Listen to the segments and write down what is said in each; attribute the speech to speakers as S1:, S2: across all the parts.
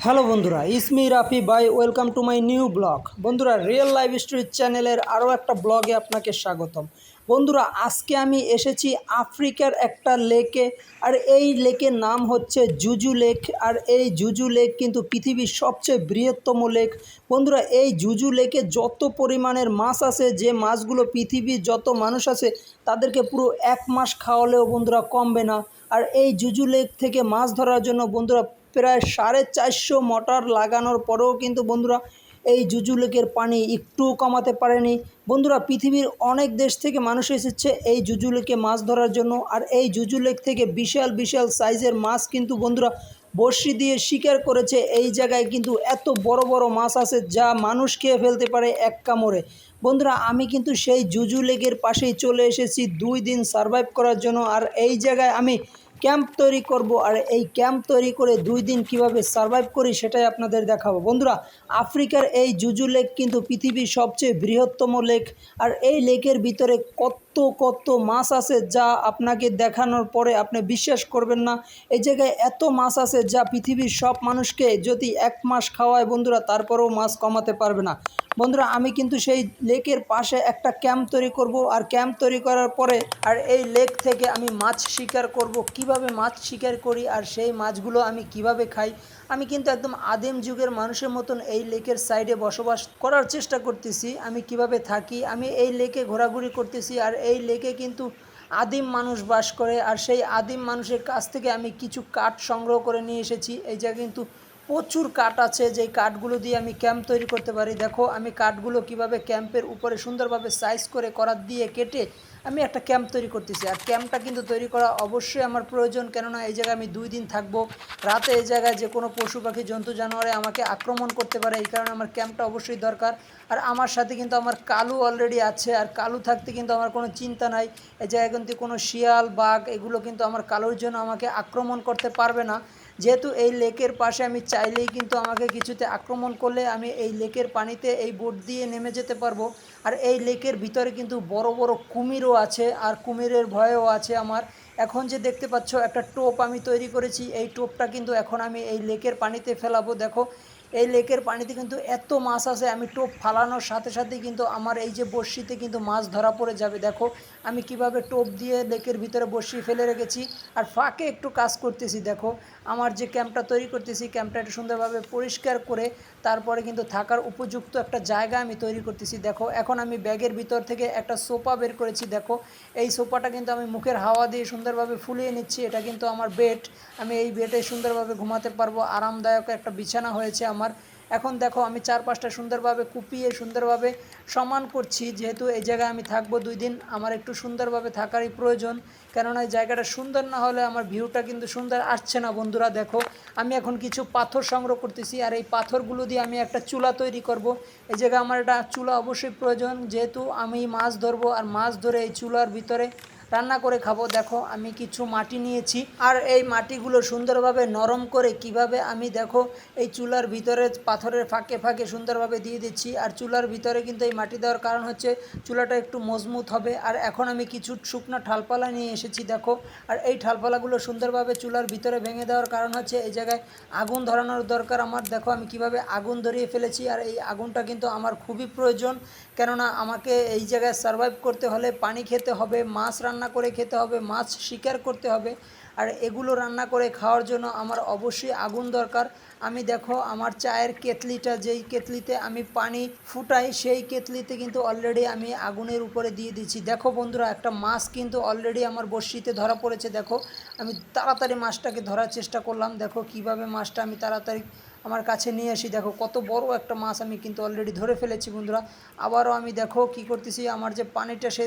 S1: Hello বন্ধুরা, ইসমি রাফি বাই welcome to my new blog. বন্ধুরা, রিয়েল লাইফ স্টোরি চ্যানেলের আরও একটা ব্লগে আপনাকে স্বাগতম। বন্ধুরা, আজকে আমি এসেছি আফ্রিকার একটা লেকে। আর এই লেকের নাম হচ্ছে জুজু লেক। আর এই জুজু লেক কিন্তু পৃথিবীর সবচেয়ে বৃহত্তম লেক। বন্ধুরা, এই জুজু লেকে যত পরিমাণের মাছ আছে, যে মাছগুলো পৃথিবীর যত মানুষ আছে তাদেরকে পুরো 1 মাস খাওয়ালেও বন্ধুরা কমবে না। আর এই জুজু লেক থেকে মাছ ধরার জন্য বন্ধুরা প্রায় 450 মোটর লাগানোর পরেও কিন্তু বন্ধুরা এই জুজু লেকের পানি একটুও কমাতে পারেনি। বন্ধুরা, পৃথিবীর অনেক দেশ থেকে মানুষ এসেছে এই জুজু লেকে মাছ ধরার জন্য। আর এই জুজু লেক থেকে বিশাল বিশাল সাইজের মাছ কিন্তু বন্ধুরা বড়শি দিয়ে শিকার করেছে। এই জায়গায় কিন্তু এত বড় বড় মাছ আছে যা মানুষ খেয়ে ফেলতে পারে এক কামড়ে। বন্ধুরা, আমি কিন্তু সেই জুজু লেকের পাশেই চলে এসেছি 2 দিন সারভাইভ করার জন্য। আর এই জায়গায় আমি ক্যাম্প তৈরি করব। আর এই ক্যাম্প তৈরি করে 2 দিন কিভাবে সারভাইভ করি সেটাই আপনাদের দেখাবো। বন্ধুরা, আফ্রিকার এই জুজু লেক কিন্তু পৃথিবীর সবচেয়ে বৃহত্তম লেক। আর এই লেকের ভিতরে কত কত মাছ আছে যা আপনাকে দেখানোর পরে আপনি বিশ্বাস করবেন না। এই জায়গায় এত মাছ আছে যা পৃথিবীর সব মানুষকে যদি 1 মাস খাওয়ায় বন্ধুরা তারপরেও মাছ কমাতে পারবে না। বন্ধুরা, আমি কিন্তু সেই লেকের পাশে একটা ক্যাম্প তৈরি করব। আর ক্যাম্প তৈরি করার পরে আর এই লেক থেকে আমি মাছ শিকার করব। কিভাবে মাছ শিকার করি আর সেই মাছগুলো আমি কিভাবে খাই, আমি কিন্তু একদম আদিম যুগের মানুষের মতন এই লেকের সাইডে বসবাস করার চেষ্টা করতেছি। আমি কিভাবে থাকি, আমি এই লেকে ঘোরাঘুরি করতেছি। আর এই লেকে কিন্তু আদিম মানুষ বাস করে। আর সেই আদিম মানুষের কাছ থেকে আমি কিছু কাঠ সংগ্রহ করে নিয়ে এসেছি। এই জায়গায় কিন্তু প্রচুর কাঠ আছে, যেই কাঠগুলো দিয়ে আমি ক্যাম্প তৈরি করতে পারি। দেখো আমি কাঠগুলো কিভাবে ক্যাম্পের উপরে সুন্দরভাবে সাইজ করে করাত দিয়ে কেটে আমি একটা ক্যাম্প তৈরি করতেছি। আর ক্যাম্পটা কিন্তু তৈরি করা অবশ্যই আমার প্রয়োজন, কেননা এই জায়গায় আমি 2 দিন থাকবো। রাতে এই জায়গায় যে কোনো পশু পাখি জন্তু জানোয়ারে আমাকে আক্রমণ করতে পারে, এই কারণে আমার ক্যাম্পটা অবশ্যই দরকার। আর আমার সাথে কিন্তু আমার কালু অলরেডি আছে। আর কালু থাকতে কিন্তু আমার কোনো চিন্তা নাই। এই জায়গায় কিন্তু কোনো শিয়াল বাঘ এগুলো কিন্তু আমার কালুর জন্য আমাকে আক্রমণ করতে পারবে না। যেহেতু এই লেকের পাশে আমি চাইলেই কিন্তু আমাকে কিছুতে আক্রমণ করলে আমি এই লেকের পানিতে এই বোট দিয়ে নেমে যেতে পারবো। আর এই লেকের ভিতরে কিন্তু বড় বড় কুমিরও আছে। আর কুমিরের ভয়ও আছে আমার। এখন যে দেখতে পাচ্ছ একটা টোপ আমি তৈরি করেছি, এই টোপটা কিন্তু এখন আমি এই লেকের পানিতে ফেলাবো। দেখো এই লেকের পানিতে কিন্তু এত মাছ আছে, আমি টোপ ফালানোর সাথে সাথেই কিন্তু আমার এই যে বড়শিতে কিন্তু মাছ ধরা পড়ে যাবে। দেখো আমি কিভাবে টোপ দিয়ে লেকের ভিতরে বড়শি ফেলে রেখেছি আর ফাঁকে একটু কাজ করতেছি। দেখো আমার যে ক্যাম্পটা তৈরি করতেছি, ক্যাম্পটা একটু সুন্দরভাবে পরিষ্কার করে তারপরে কিন্তু থাকার উপযুক্ত একটা জায়গা আমি তৈরি করতেছি। দেখো এখন আমি ব্যাগের ভিতর থেকে একটা সোফা বের করেছি। দেখো এই সোফাটা কিন্তু আমি মুখের হাওয়া দিয়ে সুন্দরভাবে ফুলিয়ে নিচ্ছি। এটা কিন্তু আমার বেড, আমি এই বেডে সুন্দরভাবে ঘুমাতে পারবো। আরামদায়ক একটা বিছানা হয়েছে আমার। এখন দেখো আমি চারপাশটা সুন্দরভাবে কুপিয়ে সুন্দরভাবে সমান করছি। যেহেতু এই জায়গায় আমি থাকবো 2 দিন, আমার একটু সুন্দরভাবে থাকারই প্রয়োজন, কেননা এই জায়গাটা সুন্দর না হলে আমার ভিউটা কিন্তু সুন্দর আসছে না। বন্ধুরা দেখো আমি এখন কিছু পাথর সংগ্রহ করতেছি। আর এই পাথরগুলো দিয়ে আমি একটা চুলা তৈরি করব। এই জায়গায় আমার একটা চুলা অবশ্যই প্রয়োজন, যেহেতু আমি মাছ ধরবো। আর মাছ ধরে এই চুলার ভিতরে রান্না করে খাবো। দেখো আমি কিছু মাটি নিয়েছি আর এই মাটিগুলো সুন্দরভাবে নরম করে কিভাবে আমি দেখো এই চুলার ভিতরে পাথরের ফাঁকে ফাঁকে সুন্দরভাবে দিয়ে দিচ্ছি। আর চুলার ভিতরে কিন্তু এই মাটি দেওয়ার কারণ হচ্ছে চুলাটা একটু মজবুত হবে। আর এখন আমি কিছু শুকনো ঠালপালা নিয়ে এসেছি। দেখো আর এই ঠালপালাগুলো সুন্দরভাবে চুলার ভিতরে ভেঙে দেওয়ার কারণ হচ্ছে এই জায়গায় আগুন ধরানোর দরকার আমার। দেখো আমি কিভাবে আগুন ধরিয়ে ফেলেছি। আর এই আগুনটা কিন্তু আমার খুবই প্রয়োজন, কেননা আমাকে এই জায়গায় সারভাইভ করতে হলে পানি খেতে হবে, মাছ রান্না করে খেতে হবে, মাছ শিকার করতে হবে। আর এগুলো রান্না করে খাওয়ার জন্য আমার অবশ্যই আগুন দরকার। আমি দেখো আমার চায়ের কেতলিটা, যেই কেতলিতে আমি পানি ফুটাই সেই কেতলিতে কিন্তু অলরেডি আমি আগুনের উপরে দিয়ে দিচ্ছি। দেখো বন্ধুরা একটা মাছ কিন্তু অলরেডি আমার বড়শিতে ধরা পড়েছে। দেখো আমি তাড়াতাড়ি মাছটাকে ধরার চেষ্টা করলাম। দেখো কিভাবে মাছটা আমি তাড়াতাড়ি আমার কাছে নিয়ে আসি। দেখো কত বড় একটা মাছ আমি কিন্তু অলরেডি ধরে ফেলেছি বন্ধুরা। আবারও আমি দেখো কি করতেছি, আমার যে পানিটা সে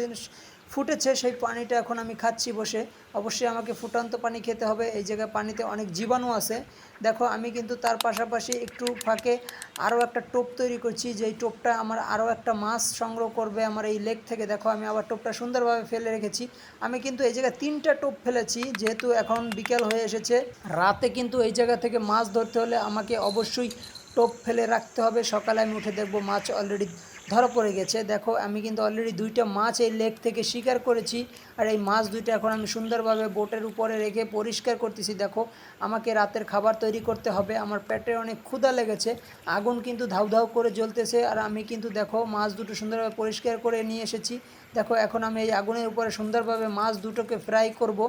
S1: ফুটেছে সেই পানিটা এখন আমি খাচ্ছি বসে। অবশ্যই আমাকে ফুটন্ত পানি খেতে হবে, এই জায়গায় পানিতে অনেক জীবাণু আছে। দেখো আমি কিন্তু তার পাশাপাশি একটু ফাঁকে আরও একটা টোপ তৈরি করছি, যেই টোপটা আমার আরও একটা মাছ সংগ্রহ করবে আমার এই লেক থেকে। দেখো আমি আবার টোপটা সুন্দরভাবে ফেলে রেখেছি। আমি কিন্তু এই জায়গায় 3টা টোপ ফেলেছি, যেহেতু এখন বিকেল হয়ে এসেছে। রাতে কিন্তু এই জায়গা থেকে মাছ ধরতে হলে আমাকে অবশ্যই টোপ ফেলে রাখতে হবে। সকালে আমি উঠে দেখব মাছ অলরেডি ধরা পড়ে গেছে। দেখো আমি কিন্তু অলরেডি 2টা মাছ এই লেক থেকে শিকার করেছি, আর এই মাছ 2টা এখন আমি সুন্দরভাবে বোটের উপরে রেখে পরিষ্কার করতেছি। দেখো আমাকে রাতের খাবার তৈরি করতে হবে, আমার পেটে অনেক ক্ষুধা লেগেছে, আগুন কিন্তু ধাউ ধাউ করে জ্বলতেছে, আর আমি কিন্তু দেখো মাছ দুটো সুন্দরভাবে পরিষ্কার করে নিয়ে এসেছি। দেখো এখন আমি এই আগুনের উপরে সুন্দরভাবে মাছ দুটোকে ফ্রাই করব,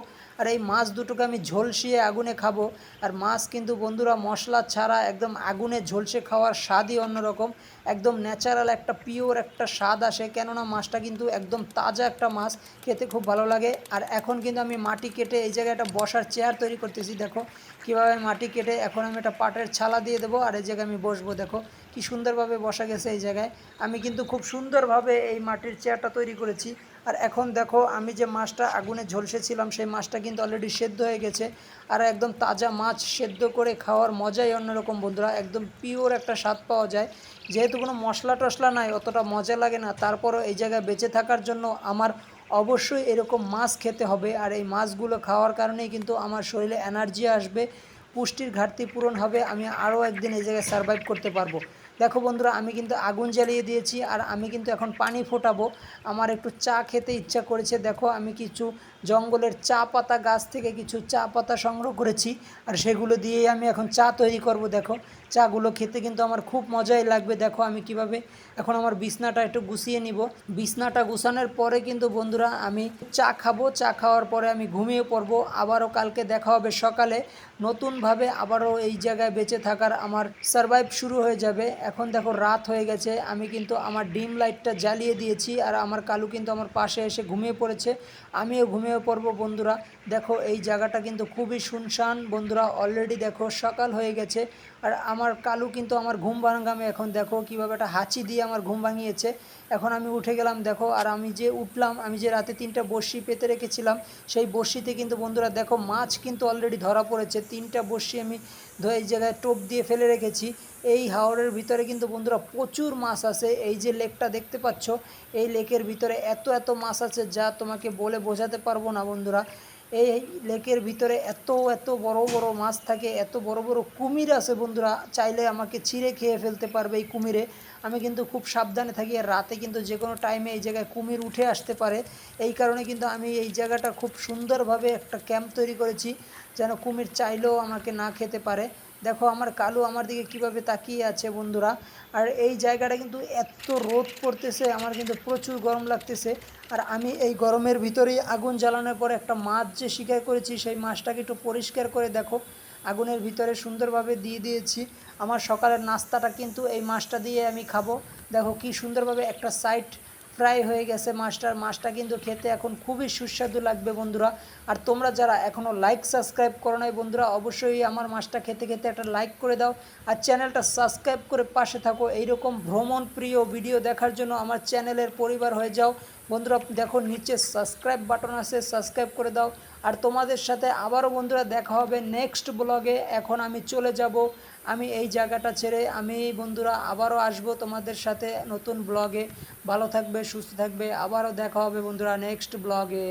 S1: আর এই মাছ দুটোকে আমি ঝলসিয়ে আগুনে খাবো। আর মাছ কিন্তু বন্ধুরা মশলা ছাড়া একদম আগুনে ঝলসে খাওয়ার স্বাদই অন্যরকম, একদম ন্যাচারাল একটা পিওর একটা স্বাদ আসে, কেননা মাছটা কিন্তু একদম তাজা একটা মাছ, খেতে খুব ভালো লাগে। আর এখন কিন্তু আমি মাটি কেটে এই জায়গায় একটা বসার চেয়ার তৈরি করতেছি। দেখো কীভাবে মাটি কেটে এখন আমি একটা পাটের ছালা দিয়ে দেবো, আর এই জায়গায় আমি বসবো। দেখো কি সুন্দরভাবে বসা গেছে এই জায়গায়, আমি কিন্তু খুব সুন্দরভাবে এই মাটির চেয়ারটা তৈরি করেছি। আর এখন দেখো আমি যে মাছটা আগুনে ঝলসেছিলাম সেই মাছটা কিন্তু অলরেডি সেদ্ধ হয়ে গেছে, আর একদম তাজা মাছ সেদ্ধ করে খাওয়ার মজাই অন্যরকম বন্ধুরা, একদম পিওর একটা স্বাদ পাওয়া যায়। যেহেতু কোনো মশলা টশলা নাই, অতটা মজা লাগে না, তারপরও এই জায়গায় বেঁচে থাকার জন্য আমার অবশ্যই এরকম মাছ খেতে হবে। আর এই মাছগুলো খাওয়ার কারণেই কিন্তু আমার শরীরে এনার্জি আসবে, পুষ্টির ঘাটতি পূরণ হবে, আমি আরও একদিন এই জায়গায় সারভাইভ করতে পারবো। দেখো বন্ধুরা আমি কিন্তু আগুন জ্বালিয়ে দিয়েছি, আর আমি কিন্তু এখন পানি ফোটাবো, আমার একটু চা খেতে ইচ্ছা করেছে। দেখো আমি কিছু জঙ্গলের চা পাতা গাছ থেকে কিছু চা পাতা সংগ্রহ করেছি, আর সেগুলো দিয়েই আমি এখন চা তৈরি করব। দেখো চাগুলো খেতে কিন্তু আমার খুব মজাই লাগবে। দেখো আমি কিভাবে এখন আমার বিছনাটা একটু গুছিয়ে নিব, বিছনাটা গুছানোর পরে কিন্তু বন্ধুরা আমি চা খাবো, চা খাওয়ার পরে আমি ঘুমিয়ে পড়বো। আবারও কালকে দেখা হবে সকালে, নতুনভাবে আবারও এই জায়গায় বেঁচে থাকার আমার সারভাইভ শুরু হয়ে যাবে। এখন দেখো রাত হয়ে গেছে, আমি কিন্তু আমার ডিম লাইটটা জ্বালিয়ে দিয়েছি, আর আমার কালু কিন্তু আমার পাশে এসে ঘুমিয়ে পড়েছে, আমিও ঘুমিয়ে পড়বো বন্ধুরা। দেখো এই জায়গাটা কিন্তু খুবই শুনশান বন্ধুরা, অলরেডি দেখো সকাল হয়ে গেছে, আর আমার কালু কিন্তু আমার ঘুম ভাঙামে এখন দেখো কীভাবে একটা হাঁচি দিয়ে আমার ঘুম ভাঙিয়েছে। এখন আমি উঠে গেলাম দেখো, আর আমি যে উঠলাম, আমি যে রাতে 3টা বড়শি পেতে রেখেছিলাম সেই বড়শিতে কিন্তু বন্ধুরা দেখো মাছ কিন্তু অলরেডি ধরা পড়েছে। 3টা বড়শি আমি এই জায়গায় টোপ দিয়ে ফেলে রেখেছি। এই হাওরের ভিতরে কিন্তু বন্ধুরা প্রচুর মাছ আছে, এই যে লেকটা দেখতে পাচ্ছ, এই লেকের ভিতরে এত এত মাছ আছে যা তোমাকে বলে বোঝাতে পারবো না বন্ধুরা। এই লেকের ভিতরে এত এত বড় বড় মাছ থাকে, এত বড় বড় কুমির আছে বন্ধুরা, চাইলে আমাকে ছিঁড়ে খেয়ে ফেলতে পারবে এই কুমিরে। আমি কিন্তু খুব সাবধানে থাকি, আর রাতে কিন্তু যে কোনো টাইমে এই জায়গায় কুমির উঠে আসতে পারে, এই কারণে কিন্তু আমি এই জায়গাটা খুব সুন্দরভাবে একটা ক্যাম্প তৈরি করেছি, যেন কুমির চাইলেও আমাকে না খেতে পারে। দেখো আমার কালু আমার দিকে কিভাবে তাকিয়ে আছে বন্ধুরা। আর এই জায়গাটা কিন্তু এত রোদ পড়তেছে, আমার কিন্তু প্রচুর গরম লাগতেছে, আর আমি এই গরমের ভিতরেই আগুন জ্বালানোর পর একটা মাছ যে শিকার করেছি সেই মাছটাকে একটু পরিষ্কার করে দেখো আগুনের ভিতরে সুন্দরভাবে দিয়ে দিয়েছি। আমার সকালের নাস্তাটা কিন্তু এই মাছটা দিয়ে আমি খাবো। দেখো কি সুন্দরভাবে একটা সাইড ফ্রাই হয়ে গেছে মাছটা কিন্তু খেতে এখন খুবই সুস্বাদু লাগবে বন্ধুরা। আর তোমরা যারা এখনও লাইক সাবস্ক্রাইব করো নাই বন্ধুরা, অবশ্যই আমার মাছটা খেতে খেতে একটা লাইক করে দাও, আর চ্যানেলটা সাবস্ক্রাইব করে পাশে থাকো। এইরকম ভ্রমণ প্রিয় ভিডিও দেখার জন্য আমার চ্যানেলের পরিবার হয়ে যাও বন্ধুরা। দেখো নিচে সাবস্ক্রাইব বাটন আছে, সাবস্ক্রাইব করে দাও। আর তোমাদের সাথে আবারও বন্ধুরা দেখা হবে নেক্সট ব্লগে। এখন আমি চলে যাব, আমি এই জায়গাটা ছেড়ে আমি বন্ধুরা আবারও আসবো তোমাদের সাথে নতুন ব্লগে। ভালো থাকবে, সুস্থ থাকবে, আবারও দেখা হবে বন্ধুরা নেক্সট ব্লগে।